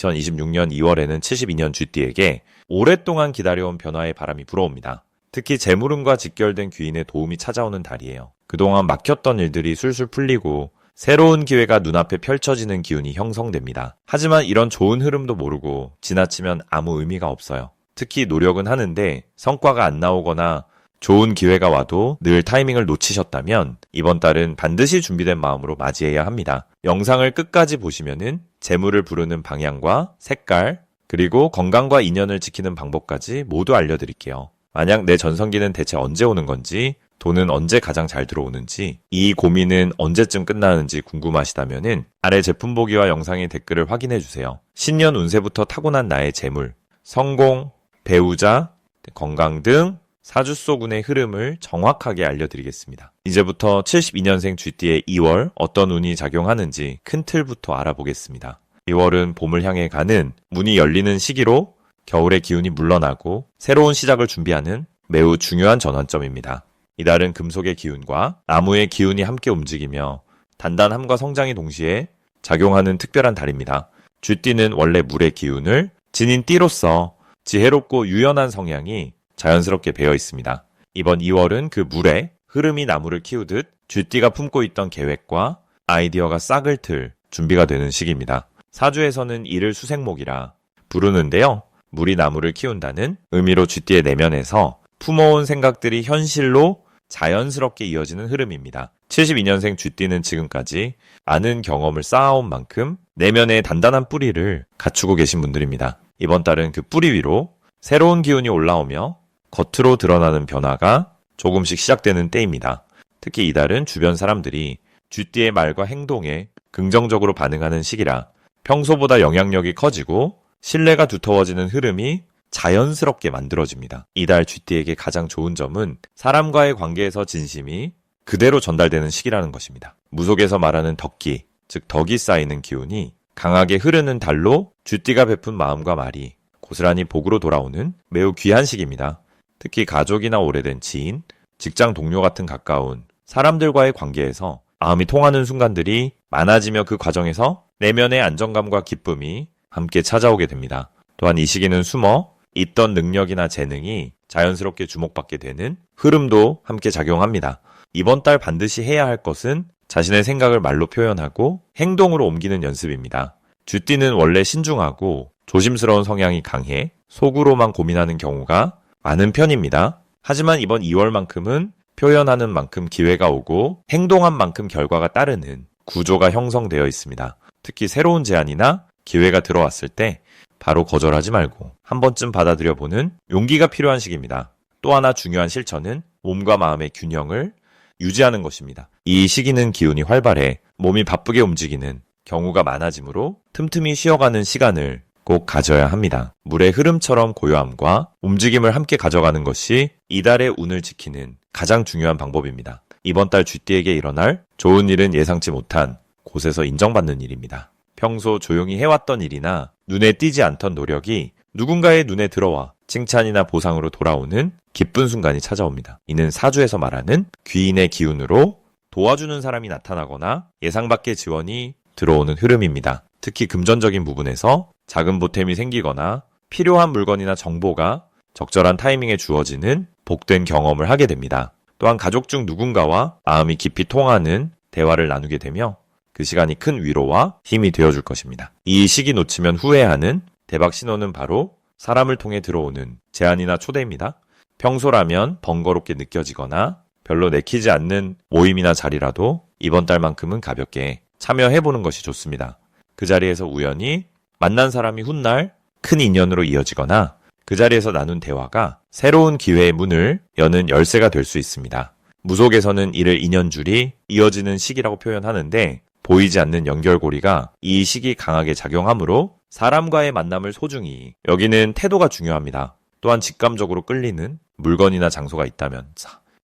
2026년 2월에는 72년 쥐띠에게 오랫동안 기다려온 변화의 바람이 불어옵니다. 특히 재물운과 직결된 귀인의 도움이 찾아오는 달이에요. 그동안 막혔던 일들이 술술 풀리고 새로운 기회가 눈앞에 펼쳐지는 기운이 형성됩니다. 하지만 이런 좋은 흐름도 모르고 지나치면 아무 의미가 없어요. 특히 노력은 하는데 성과가 안 나오거나 좋은 기회가 와도 늘 타이밍을 놓치셨다면 이번 달은 반드시 준비된 마음으로 맞이해야 합니다. 영상을 끝까지 보시면은 재물을 부르는 방향과 색깔, 그리고 건강과 인연을 지키는 방법까지 모두 알려드릴게요. 만약 내 전성기는 대체 언제 오는 건지, 돈은 언제 가장 잘 들어오는지, 이 고민은 언제쯤 끝나는지 궁금하시다면은 아래 제품 보기와 영상의 댓글을 확인해주세요. 신년 운세부터 타고난 나의 재물, 성공, 배우자, 건강 등 사주 속 운의 흐름을 정확하게 알려드리겠습니다. 이제부터 72년생 쥐띠의 2월 어떤 운이 작용하는지 큰 틀부터 알아보겠습니다. 2월은 봄을 향해 가는 문이 열리는 시기로 겨울의 기운이 물러나고 새로운 시작을 준비하는 매우 중요한 전환점입니다. 이달은 금속의 기운과 나무의 기운이 함께 움직이며 단단함과 성장이 동시에 작용하는 특별한 달입니다. 쥐띠는 원래 물의 기운을 지닌 띠로서 지혜롭고 유연한 성향이 자연스럽게 배어 있습니다. 이번 2월은 그 물의 흐름이 나무를 키우듯 쥐띠가 품고 있던 계획과 아이디어가 싹을 틀 준비가 되는 시기입니다. 사주에서는 이를 수생목이라 부르는데요. 물이 나무를 키운다는 의미로 쥐띠의 내면에서 품어온 생각들이 현실로 자연스럽게 이어지는 흐름입니다. 72년생 쥐띠는 지금까지 많은 경험을 쌓아온 만큼 내면의 단단한 뿌리를 갖추고 계신 분들입니다. 이번 달은 그 뿌리 위로 새로운 기운이 올라오며 겉으로 드러나는 변화가 조금씩 시작되는 때입니다. 특히 이달은 주변 사람들이 쥐띠의 말과 행동에 긍정적으로 반응하는 시기라 평소보다 영향력이 커지고 신뢰가 두터워지는 흐름이 자연스럽게 만들어집니다. 이달 쥐띠에게 가장 좋은 점은 사람과의 관계에서 진심이 그대로 전달되는 시기라는 것입니다. 무속에서 말하는 덕기, 즉 덕이 쌓이는 기운이 강하게 흐르는 달로 쥐띠가 베푼 마음과 말이 고스란히 복으로 돌아오는 매우 귀한 시기입니다. 특히 가족이나 오래된 지인, 직장 동료 같은 가까운 사람들과의 관계에서 마음이 통하는 순간들이 많아지며 그 과정에서 내면의 안정감과 기쁨이 함께 찾아오게 됩니다. 또한 이 시기는 숨어 있던 능력이나 재능이 자연스럽게 주목받게 되는 흐름도 함께 작용합니다. 이번 달 반드시 해야 할 것은 자신의 생각을 말로 표현하고 행동으로 옮기는 연습입니다. 쥐띠는 원래 신중하고 조심스러운 성향이 강해 속으로만 고민하는 경우가 많은 편입니다. 하지만 이번 2월만큼은 표현하는 만큼 기회가 오고 행동한 만큼 결과가 따르는 구조가 형성되어 있습니다. 특히 새로운 제안이나 기회가 들어왔을 때 바로 거절하지 말고 한 번쯤 받아들여보는 용기가 필요한 시기입니다. 또 하나 중요한 실천은 몸과 마음의 균형을 유지하는 것입니다. 이 시기는 기운이 활발해 몸이 바쁘게 움직이는 경우가 많아지므로 틈틈이 쉬어가는 시간을 꼭 가져야 합니다. 물의 흐름처럼 고요함과 움직임을 함께 가져가는 것이 이달의 운을 지키는 가장 중요한 방법입니다. 이번 달 쥐띠에게 일어날 좋은 일은 예상치 못한 곳에서 인정받는 일입니다. 평소 조용히 해왔던 일이나 눈에 띄지 않던 노력이 누군가의 눈에 들어와 칭찬이나 보상으로 돌아오는 기쁜 순간이 찾아옵니다. 이는 사주에서 말하는 귀인의 기운으로 도와주는 사람이 나타나거나 예상 밖의 지원이 들어오는 흐름입니다. 특히 금전적인 부분에서 작은 보탬이 생기거나 필요한 물건이나 정보가 적절한 타이밍에 주어지는 복된 경험을 하게 됩니다. 또한 가족 중 누군가와 마음이 깊이 통하는 대화를 나누게 되며 그 시간이 큰 위로와 힘이 되어줄 것입니다. 이 시기 놓치면 후회하는 대박 신호는 바로 사람을 통해 들어오는 제안이나 초대입니다. 평소라면 번거롭게 느껴지거나 별로 내키지 않는 모임이나 자리라도 이번 달만큼은 가볍게 참여해보는 것이 좋습니다. 그 자리에서 우연히 만난 사람이 훗날 큰 인연으로 이어지거나 그 자리에서 나눈 대화가 새로운 기회의 문을 여는 열쇠가 될 수 있습니다. 무속에서는 이를 인연줄이 이어지는 시기라고 표현하는데 보이지 않는 연결고리가 이 시기 강하게 작용하므로 사람과의 만남을 소중히 여기는 태도가 중요합니다. 또한 직감적으로 끌리는 물건이나 장소가 있다면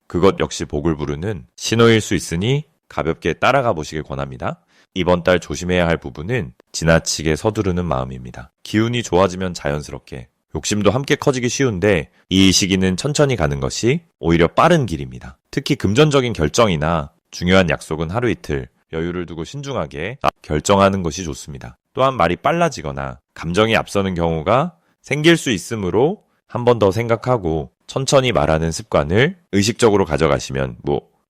그것 역시 복을 부르는 신호일 수 있으니 가볍게 따라가 보시길 권합니다. 이번 달 조심해야 할 부분은 지나치게 서두르는 마음입니다. 기운이 좋아지면 자연스럽게 욕심도 함께 커지기 쉬운데 이 시기는 천천히 가는 것이 오히려 빠른 길입니다. 특히 금전적인 결정이나 중요한 약속은 하루 이틀 여유를 두고 신중하게 결정하는 것이 좋습니다. 또한 말이 빨라지거나 감정이 앞서는 경우가 생길 수 있으므로 한 번 더 생각하고 천천히 말하는 습관을 의식적으로 가져가시면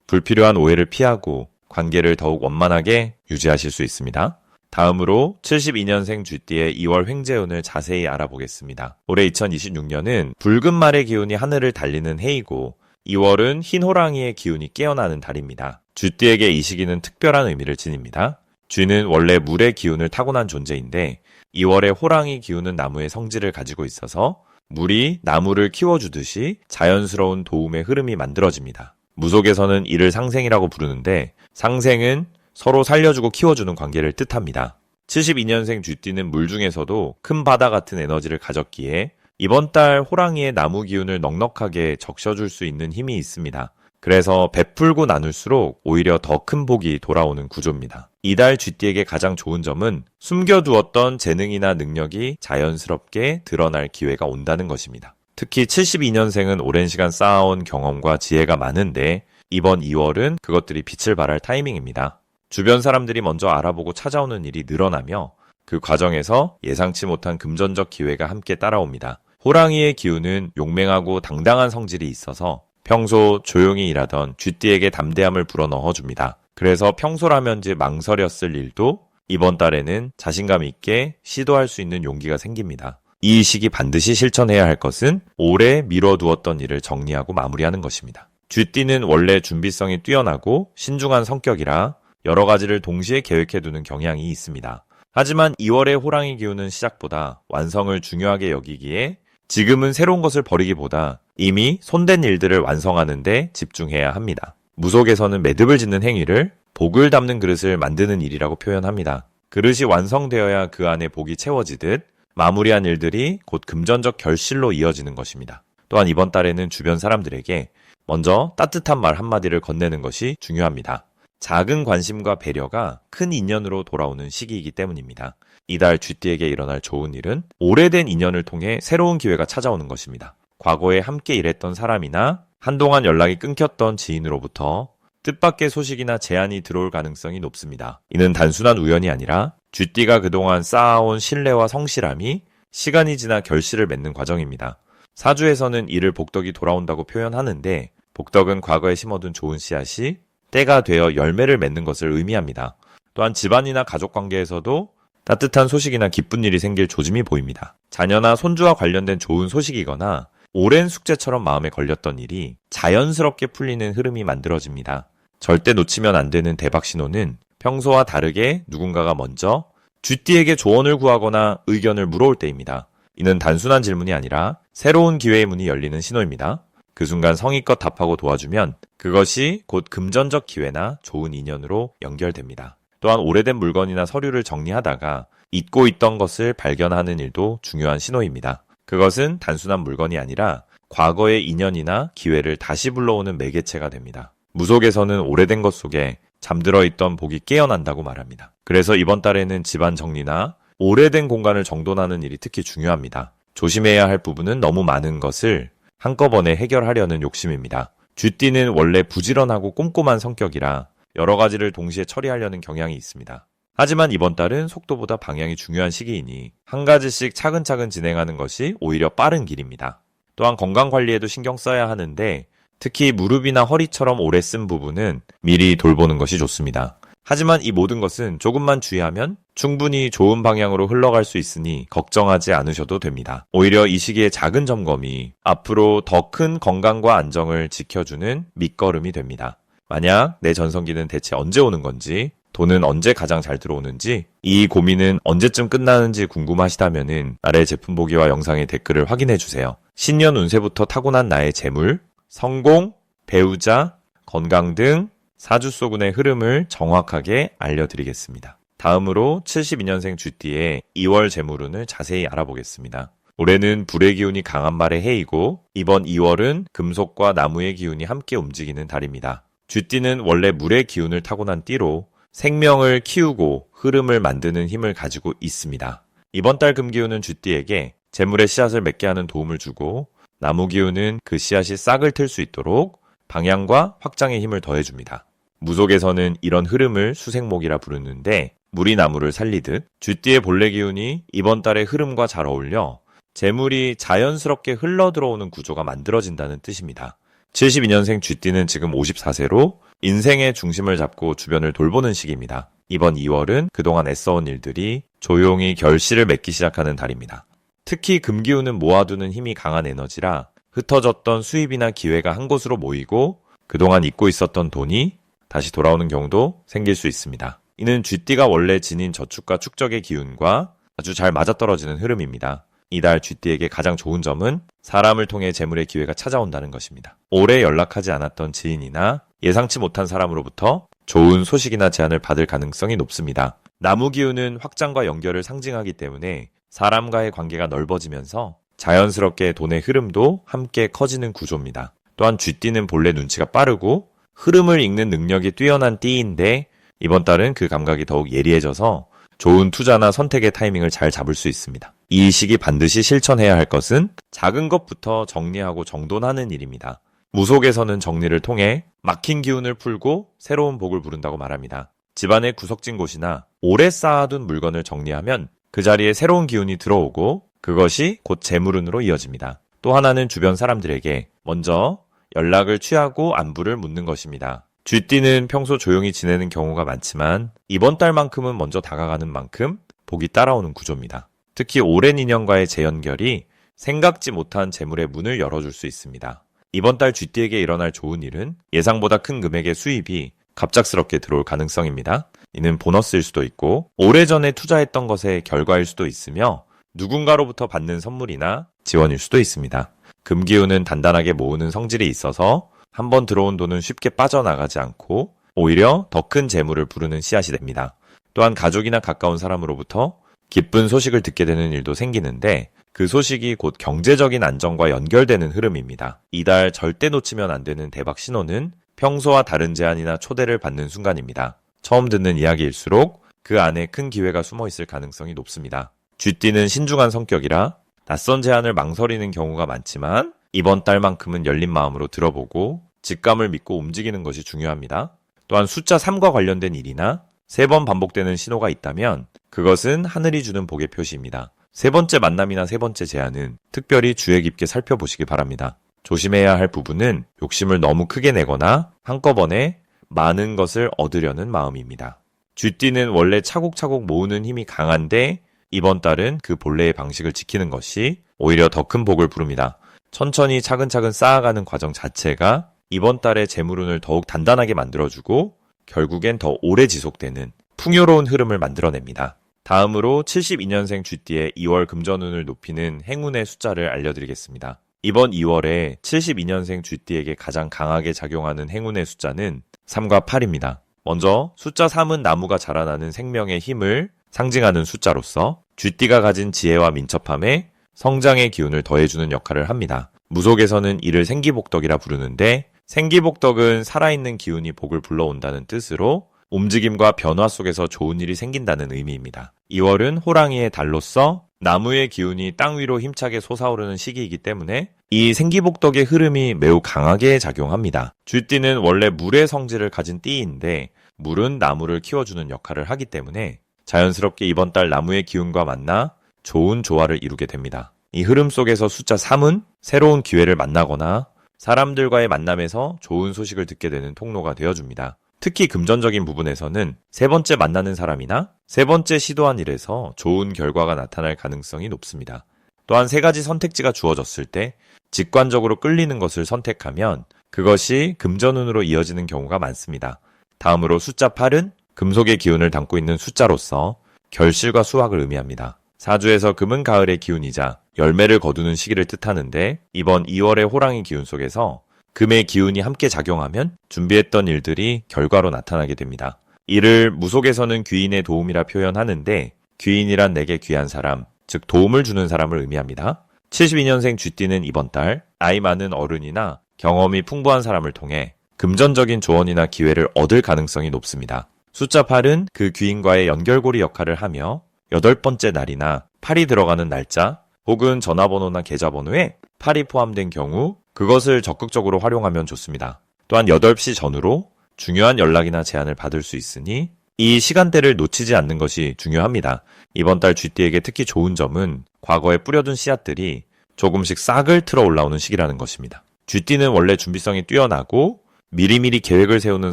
불필요한 오해를 피하고 관계를 더욱 원만하게 유지하실 수 있습니다. 다음으로 72년생 쥐띠의 2월 횡재운을 자세히 알아보겠습니다. 올해 2026년은 붉은 말의 기운이 하늘을 달리는 해이고 2월은 흰 호랑이의 기운이 깨어나는 달입니다. 쥐띠에게 이 시기는 특별한 의미를 지닙니다. 쥐는 원래 물의 기운을 타고난 존재인데 2월에 호랑이 기운은 나무의 성질을 가지고 있어서 물이 나무를 키워주듯이 자연스러운 도움의 흐름이 만들어집니다. 무속에서는 이를 상생이라고 부르는데 상생은 서로 살려주고 키워주는 관계를 뜻합니다. 72년생 쥐띠는 물 중에서도 큰 바다 같은 에너지를 가졌기에 이번 달 호랑이의 나무 기운을 넉넉하게 적셔줄 수 있는 힘이 있습니다. 그래서 베풀고 나눌수록 오히려 더 큰 복이 돌아오는 구조입니다. 이달 쥐띠에게 가장 좋은 점은 숨겨두었던 재능이나 능력이 자연스럽게 드러날 기회가 온다는 것입니다. 특히 72년생은 오랜 시간 쌓아온 경험과 지혜가 많은데 이번 2월은 그것들이 빛을 발할 타이밍입니다. 주변 사람들이 먼저 알아보고 찾아오는 일이 늘어나며 그 과정에서 예상치 못한 금전적 기회가 함께 따라옵니다. 호랑이의 기운은 용맹하고 당당한 성질이 있어서 평소 조용히 일하던 쥐띠에게 담대함을 불어넣어 줍니다. 그래서 평소라면지 망설였을 일도 이번 달에는 자신감 있게 시도할 수 있는 용기가 생깁니다. 이 시기 반드시 실천해야 할 것은 오래 미뤄두었던 일을 정리하고 마무리하는 것입니다. 쥐띠는 원래 준비성이 뛰어나고 신중한 성격이라 여러 가지를 동시에 계획해두는 경향이 있습니다. 하지만 2월의 호랑이 기운은 시작보다 완성을 중요하게 여기기에 지금은 새로운 것을 버리기보다 이미 손댄 일들을 완성하는 데 집중해야 합니다. 무속에서는 매듭을 짓는 행위를 복을 담는 그릇을 만드는 일이라고 표현합니다. 그릇이 완성되어야 그 안에 복이 채워지듯 마무리한 일들이 곧 금전적 결실로 이어지는 것입니다. 또한 이번 달에는 주변 사람들에게 먼저 따뜻한 말 한마디를 건네는 것이 중요합니다. 작은 관심과 배려가 큰 인연으로 돌아오는 시기이기 때문입니다. 이달 쥐띠에게 일어날 좋은 일은 오래된 인연을 통해 새로운 기회가 찾아오는 것입니다. 과거에 함께 일했던 사람이나 한동안 연락이 끊겼던 지인으로부터 뜻밖의 소식이나 제안이 들어올 가능성이 높습니다. 이는 단순한 우연이 아니라 쥐띠가 그동안 쌓아온 신뢰와 성실함이 시간이 지나 결실을 맺는 과정입니다. 사주에서는 이를 복덕이 돌아온다고 표현하는데 복덕은 과거에 심어둔 좋은 씨앗이 때가 되어 열매를 맺는 것을 의미합니다. 또한 집안이나 가족 관계에서도 따뜻한 소식이나 기쁜 일이 생길 조짐이 보입니다. 자녀나 손주와 관련된 좋은 소식이거나 오랜 숙제처럼 마음에 걸렸던 일이 자연스럽게 풀리는 흐름이 만들어집니다. 절대 놓치면 안 되는 대박 신호는 평소와 다르게 누군가가 먼저 쥐띠에게 조언을 구하거나 의견을 물어올 때입니다. 이는 단순한 질문이 아니라 새로운 기회의 문이 열리는 신호입니다. 그 순간 성의껏 답하고 도와주면 그것이 곧 금전적 기회나 좋은 인연으로 연결됩니다. 또한 오래된 물건이나 서류를 정리하다가 잊고 있던 것을 발견하는 일도 중요한 신호입니다. 그것은 단순한 물건이 아니라 과거의 인연이나 기회를 다시 불러오는 매개체가 됩니다. 무속에서는 오래된 것 속에 잠들어 있던 복이 깨어난다고 말합니다. 그래서 이번 달에는 집안 정리나 오래된 공간을 정돈하는 일이 특히 중요합니다. 조심해야 할 부분은 너무 많은 것을 한꺼번에 해결하려는 욕심입니다. 쥐띠는 원래 부지런하고 꼼꼼한 성격이라 여러 가지를 동시에 처리하려는 경향이 있습니다. 하지만 이번 달은 속도보다 방향이 중요한 시기이니 한 가지씩 차근차근 진행하는 것이 오히려 빠른 길입니다. 또한 건강 관리에도 신경 써야 하는데 특히 무릎이나 허리처럼 오래 쓴 부분은 미리 돌보는 것이 좋습니다. 하지만 이 모든 것은 조금만 주의하면 충분히 좋은 방향으로 흘러갈 수 있으니 걱정하지 않으셔도 됩니다. 오히려 이 시기의 작은 점검이 앞으로 더 큰 건강과 안정을 지켜주는 밑거름이 됩니다. 만약 내 전성기는 대체 언제 오는 건지, 돈은 언제 가장 잘 들어오는지, 이 고민은 언제쯤 끝나는지 궁금하시다면 아래 제품 보기와 영상의 댓글을 확인해주세요. 신년 운세부터 타고난 나의 재물, 성공, 배우자, 건강 등 사주소군의 흐름을 정확하게 알려드리겠습니다. 다음으로 72년생 쥐띠의 2월 재물운을 자세히 알아보겠습니다. 올해는 불의 기운이 강한 말의 해이고 이번 2월은 금속과 나무의 기운이 함께 움직이는 달입니다. 쥐띠는 원래 물의 기운을 타고난 띠로 생명을 키우고 흐름을 만드는 힘을 가지고 있습니다. 이번 달 금기운은 쥐띠에게 재물의 씨앗을 맺게 하는 도움을 주고 나무 기운은 그 씨앗이 싹을 틀 수 있도록 방향과 확장의 힘을 더해줍니다. 무속에서는 이런 흐름을 수생목이라 부르는데 물이 나무를 살리듯 쥐띠의 본래 기운이 이번 달의 흐름과 잘 어울려 재물이 자연스럽게 흘러들어오는 구조가 만들어진다는 뜻입니다. 72년생 쥐띠는 지금 54세로 인생의 중심을 잡고 주변을 돌보는 시기입니다. 이번 2월은 그동안 애써온 일들이 조용히 결실을 맺기 시작하는 달입니다. 특히 금기운은 모아두는 힘이 강한 에너지라 흩어졌던 수입이나 기회가 한 곳으로 모이고 그동안 잊고 있었던 돈이 다시 돌아오는 경우도 생길 수 있습니다. 이는 쥐띠가 원래 지닌 저축과 축적의 기운과 아주 잘 맞아떨어지는 흐름입니다. 이달 쥐띠에게 가장 좋은 점은 사람을 통해 재물의 기회가 찾아온다는 것입니다. 오래 연락하지 않았던 지인이나 예상치 못한 사람으로부터 좋은 소식이나 제안을 받을 가능성이 높습니다. 나무 기운은 확장과 연결을 상징하기 때문에 사람과의 관계가 넓어지면서 자연스럽게 돈의 흐름도 함께 커지는 구조입니다. 또한 쥐띠는 본래 눈치가 빠르고 흐름을 읽는 능력이 뛰어난 띠인데 이번 달은 그 감각이 더욱 예리해져서 좋은 투자나 선택의 타이밍을 잘 잡을 수 있습니다. 이 시기 반드시 실천해야 할 것은 작은 것부터 정리하고 정돈하는 일입니다. 무속에서는 정리를 통해 막힌 기운을 풀고 새로운 복을 부른다고 말합니다. 집안의 구석진 곳이나 오래 쌓아둔 물건을 정리하면 그 자리에 새로운 기운이 들어오고 그것이 곧 재물운으로 이어집니다. 또 하나는 주변 사람들에게 먼저 연락을 취하고 안부를 묻는 것입니다. 쥐띠는 평소 조용히 지내는 경우가 많지만 이번 달만큼은 먼저 다가가는 만큼 복이 따라오는 구조입니다. 특히 오랜 인연과의 재연결이 생각지 못한 재물의 문을 열어줄 수 있습니다. 이번 달 쥐띠에게 일어날 좋은 일은 예상보다 큰 금액의 수입이 갑작스럽게 들어올 가능성입니다. 이는 보너스일 수도 있고 오래전에 투자했던 것의 결과일 수도 있으며 누군가로부터 받는 선물이나 지원일 수도 있습니다. 금기운은 단단하게 모으는 성질이 있어서 한번 들어온 돈은 쉽게 빠져나가지 않고 오히려 더 큰 재물을 부르는 씨앗이 됩니다. 또한 가족이나 가까운 사람으로부터 기쁜 소식을 듣게 되는 일도 생기는데 그 소식이 곧 경제적인 안정과 연결되는 흐름입니다. 이달 절대 놓치면 안 되는 대박 신호는 평소와 다른 제안이나 초대를 받는 순간입니다. 처음 듣는 이야기일수록 그 안에 큰 기회가 숨어 있을 가능성이 높습니다. 쥐띠는 신중한 성격이라 낯선 제안을 망설이는 경우가 많지만 이번 달만큼은 열린 마음으로 들어보고 직감을 믿고 움직이는 것이 중요합니다. 또한 숫자 3과 관련된 일이나 3번 반복되는 신호가 있다면 그것은 하늘이 주는 복의 표시입니다. 세 번째 만남이나 세 번째 제안은 특별히 주의 깊게 살펴보시기 바랍니다. 조심해야 할 부분은 욕심을 너무 크게 내거나 한꺼번에 많은 것을 얻으려는 마음입니다. 쥐띠는 원래 차곡차곡 모으는 힘이 강한데 이번 달은 그 본래의 방식을 지키는 것이 오히려 더 큰 복을 부릅니다. 천천히 차근차근 쌓아가는 과정 자체가 이번 달의 재물운을 더욱 단단하게 만들어주고 결국엔 더 오래 지속되는 풍요로운 흐름을 만들어냅니다. 다음으로 72년생 쥐띠의 2월 금전운을 높이는 행운의 숫자를 알려드리겠습니다. 이번 2월에 72년생 쥐띠에게 가장 강하게 작용하는 행운의 숫자는 3과 8입니다. 먼저 숫자 3은 나무가 자라나는 생명의 힘을 상징하는 숫자로서 쥐띠가 가진 지혜와 민첩함에 성장의 기운을 더해주는 역할을 합니다. 무속에서는 이를 생기복덕이라 부르는데 생기복덕은 살아있는 기운이 복을 불러온다는 뜻으로 움직임과 변화 속에서 좋은 일이 생긴다는 의미입니다. 2월은 호랑이의 달로서 나무의 기운이 땅 위로 힘차게 솟아오르는 시기이기 때문에 이 생기복덕의 흐름이 매우 강하게 작용합니다. 쥐띠는 원래 물의 성질을 가진 띠인데 물은 나무를 키워주는 역할을 하기 때문에 자연스럽게 이번 달 나무의 기운과 만나 좋은 조화를 이루게 됩니다. 이 흐름 속에서 숫자 3은 새로운 기회를 만나거나 사람들과의 만남에서 좋은 소식을 듣게 되는 통로가 되어줍니다. 특히 금전적인 부분에서는 세 번째 만나는 사람이나 세 번째 시도한 일에서 좋은 결과가 나타날 가능성이 높습니다. 또한 세 가지 선택지가 주어졌을 때 직관적으로 끌리는 것을 선택하면 그것이 금전운으로 이어지는 경우가 많습니다. 다음으로 숫자 8은 금속의 기운을 담고 있는 숫자로서 결실과 수확을 의미합니다. 사주에서 금은 가을의 기운이자 열매를 거두는 시기를 뜻하는데 이번 2월의 호랑이 기운 속에서 금의 기운이 함께 작용하면 준비했던 일들이 결과로 나타나게 됩니다. 이를 무속에서는 귀인의 도움이라 표현하는데 귀인이란 내게 귀한 사람, 즉 도움을 주는 사람을 의미합니다. 72년생 쥐띠는 이번 달 나이 많은 어른이나 경험이 풍부한 사람을 통해 금전적인 조언이나 기회를 얻을 가능성이 높습니다. 숫자 8은 그 귀인과의 연결고리 역할을 하며 8번째 날이나 8이 들어가는 날짜 혹은 전화번호나 계좌번호에 8이 포함된 경우 그것을 적극적으로 활용하면 좋습니다. 또한 8시 전후로 중요한 연락이나 제안을 받을 수 있으니 이 시간대를 놓치지 않는 것이 중요합니다. 이번 달 쥐띠에게 특히 좋은 점은 과거에 뿌려둔 씨앗들이 조금씩 싹을 틀어 올라오는 시기라는 것입니다. 쥐띠는 원래 준비성이 뛰어나고 미리미리 계획을 세우는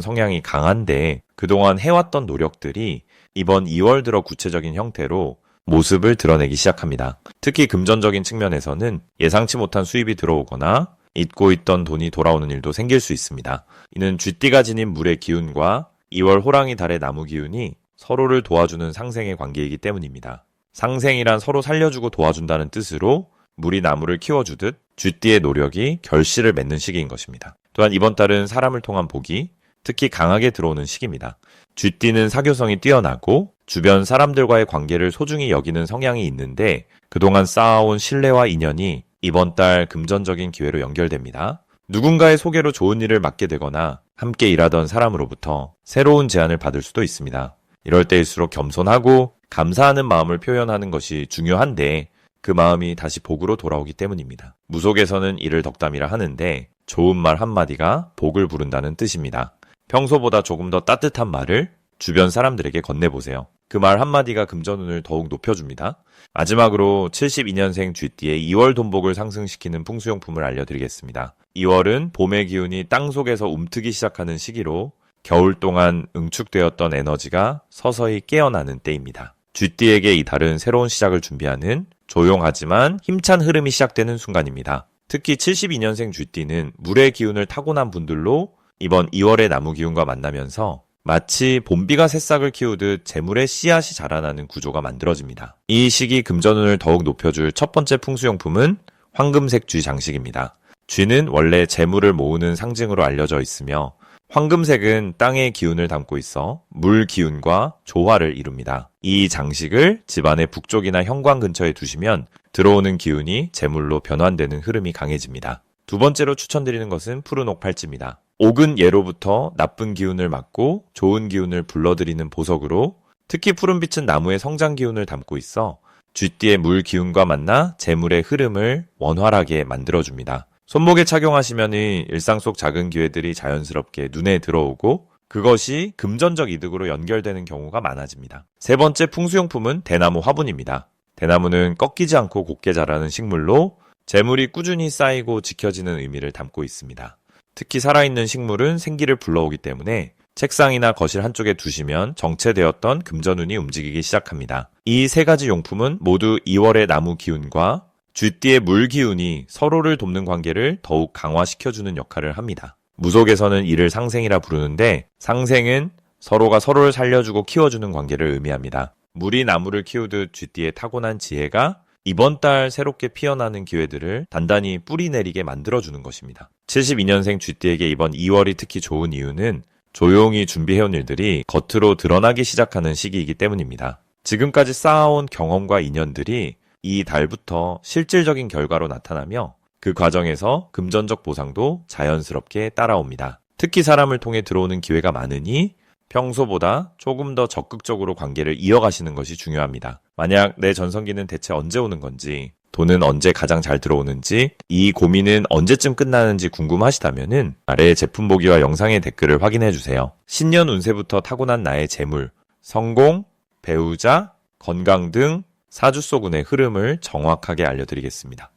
성향이 강한데 그동안 해왔던 노력들이 이번 2월 들어 구체적인 형태로 모습을 드러내기 시작합니다. 특히 금전적인 측면에서는 예상치 못한 수입이 들어오거나 잊고 있던 돈이 돌아오는 일도 생길 수 있습니다. 이는 쥐띠가 지닌 물의 기운과 2월 호랑이 달의 나무 기운이 서로를 도와주는 상생의 관계이기 때문입니다. 상생이란 서로 살려주고 도와준다는 뜻으로 물이 나무를 키워주듯 쥐띠의 노력이 결실을 맺는 시기인 것입니다. 또한 이번 달은 사람을 통한 복이 특히 강하게 들어오는 시기입니다. 쥐띠는 사교성이 뛰어나고 주변 사람들과의 관계를 소중히 여기는 성향이 있는데 그동안 쌓아온 신뢰와 인연이 이번 달 금전적인 기회로 연결됩니다. 누군가의 소개로 좋은 일을 맡게 되거나 함께 일하던 사람으로부터 새로운 제안을 받을 수도 있습니다. 이럴 때일수록 겸손하고 감사하는 마음을 표현하는 것이 중요한데 그 마음이 다시 복으로 돌아오기 때문입니다. 무속에서는 이를 덕담이라 하는데 좋은 말 한마디가 복을 부른다는 뜻입니다. 평소보다 조금 더 따뜻한 말을 주변 사람들에게 건네보세요. 그 말 한마디가 금전운을 더욱 높여줍니다. 마지막으로 72년생 쥐띠의 2월 돈복을 상승시키는 풍수용품을 알려드리겠습니다. 2월은 봄의 기운이 땅속에서 움트기 시작하는 시기로 겨울 동안 응축되었던 에너지가 서서히 깨어나는 때입니다. 쥐띠에게 이 달은 새로운 시작을 준비하는 조용하지만 힘찬 흐름이 시작되는 순간입니다. 특히 72년생 쥐띠는 물의 기운을 타고난 분들로 이번 2월의 나무 기운과 만나면서 마치 봄비가 새싹을 키우듯 재물의 씨앗이 자라나는 구조가 만들어집니다. 이 시기 금전운을 더욱 높여줄 첫 번째 풍수용품은 황금색 쥐 장식입니다. 쥐는 원래 재물을 모으는 상징으로 알려져 있으며 황금색은 땅의 기운을 담고 있어 물 기운과 조화를 이룹니다. 이 장식을 집안의 북쪽이나 현관 근처에 두시면 들어오는 기운이 재물로 변환되는 흐름이 강해집니다. 두 번째로 추천드리는 것은 푸른 옥팔찌입니다. 옥은 예로부터 나쁜 기운을 막고 좋은 기운을 불러들이는 보석으로 특히 푸른빛은 나무의 성장 기운을 담고 있어 쥐띠의 물 기운과 만나 재물의 흐름을 원활하게 만들어줍니다. 손목에 착용하시면 일상 속 작은 기회들이 자연스럽게 눈에 들어오고 그것이 금전적 이득으로 연결되는 경우가 많아집니다. 세 번째 풍수용품은 대나무 화분입니다. 대나무는 꺾이지 않고 곱게 자라는 식물로 재물이 꾸준히 쌓이고 지켜지는 의미를 담고 있습니다. 특히 살아있는 식물은 생기를 불러오기 때문에 책상이나 거실 한쪽에 두시면 정체되었던 금전운이 움직이기 시작합니다. 이 세 가지 용품은 모두 2월의 나무 기운과 쥐띠의 물 기운이 서로를 돕는 관계를 더욱 강화시켜주는 역할을 합니다. 무속에서는 이를 상생이라 부르는데 상생은 서로가 서로를 살려주고 키워주는 관계를 의미합니다. 물이 나무를 키우듯 쥐띠의 타고난 지혜가 이번 달 새롭게 피어나는 기회들을 단단히 뿌리 내리게 만들어주는 것입니다. 72년생 쥐띠에게 이번 2월이 특히 좋은 이유는 조용히 준비해온 일들이 겉으로 드러나기 시작하는 시기이기 때문입니다. 지금까지 쌓아온 경험과 인연들이 이 달부터 실질적인 결과로 나타나며 그 과정에서 금전적 보상도 자연스럽게 따라옵니다. 특히 사람을 통해 들어오는 기회가 많으니 평소보다 조금 더 적극적으로 관계를 이어가시는 것이 중요합니다. 만약 내 전성기는 대체 언제 오는 건지, 돈은 언제 가장 잘 들어오는지, 이 고민은 언제쯤 끝나는지 궁금하시다면 아래 제품 보기와 영상의 댓글을 확인해 주세요. 신년 운세부터 타고난 나의 재물, 성공, 배우자, 건강 등 사주속운의 흐름을 정확하게 알려드리겠습니다.